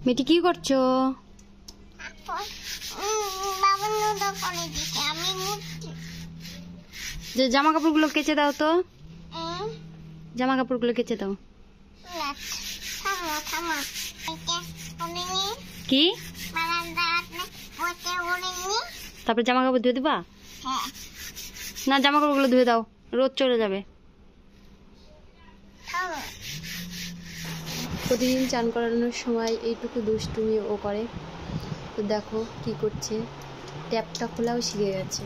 মিটি কি করছো? যে জামা কাপড়গুলো কেচে দাও তো, জামা কাপড়গুলো কেচে দাও। কি তারপরে জামা কাপড় ধুয়ে দিবা? না, জামা কাপড়গুলো ধুয়ে দাও, রোদ চলে যাবে। প্রতিদিন চান করানোর সময় এইটুকু দুষ্টুমি ও করে। তো দেখো কি করছে, ট্যাপটা খোলাও শিখে গেছে।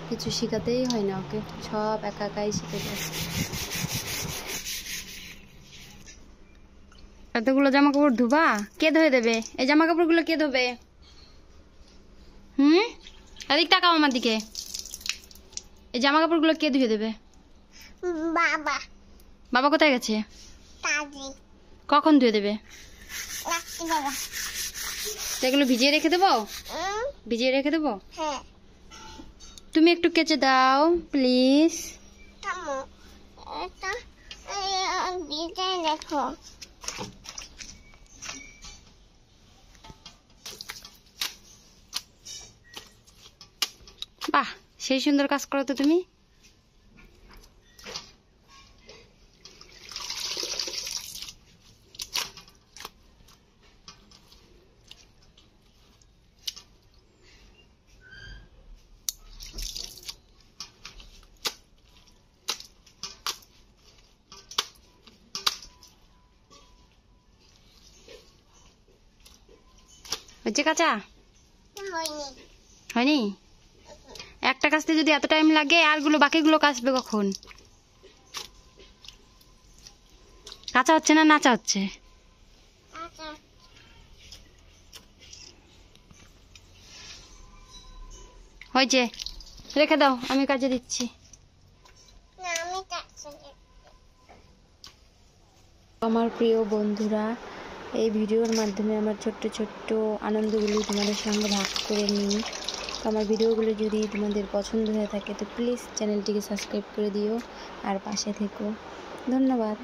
কিছু শেখাতেই হয় না ওকে, সব একা একাই শিখে গেছে। এতগুলো জামা কাপড় ধুবা, কে ধুয়ে দেবে? এই জামা কাপড়গুলো কে ধোবে? এদিক তাকাও আমার দিকে। এই জামা কাপড়গুলো কে ধুয়ে দেবে? বাবা। বাবা কোথায় গেছে? কখন ধুয়ে দেবে? এগুলো ভিজিয়ে রেখে দেবো? ভিজিয়ে রেখে দেবো? তুমি একটু কেচে দাও প্লিজ। দেখো বাহ, সেই সুন্দর কাজ করো তো তুমি। হচ্ছে কাঁচা? হয়নি? একটা কাচতে যদি এত টাইম লাগে, আরগুলো বাকিগুলো কাচবে কখন? কাঁচা হচ্ছে না নাচা হচ্ছে? হয়েছে, রেখে দাও, আমি কাজে দিচ্ছি। আমার প্রিয় বন্ধুরা, এই ভিডিওর মাধ্যমে আমার ছোট্ট ছোট্ট আনন্দগুলি তোমাদের সঙ্গে ভাগ করে নিই। তো আমার ভিডিওগুলো যদি তোমাদের পছন্দ হয়ে থাকে তো প্লিজ চ্যানেলটিকে সাবস্ক্রাইব করে দিও আর পাশে থেকো। ধন্যবাদ।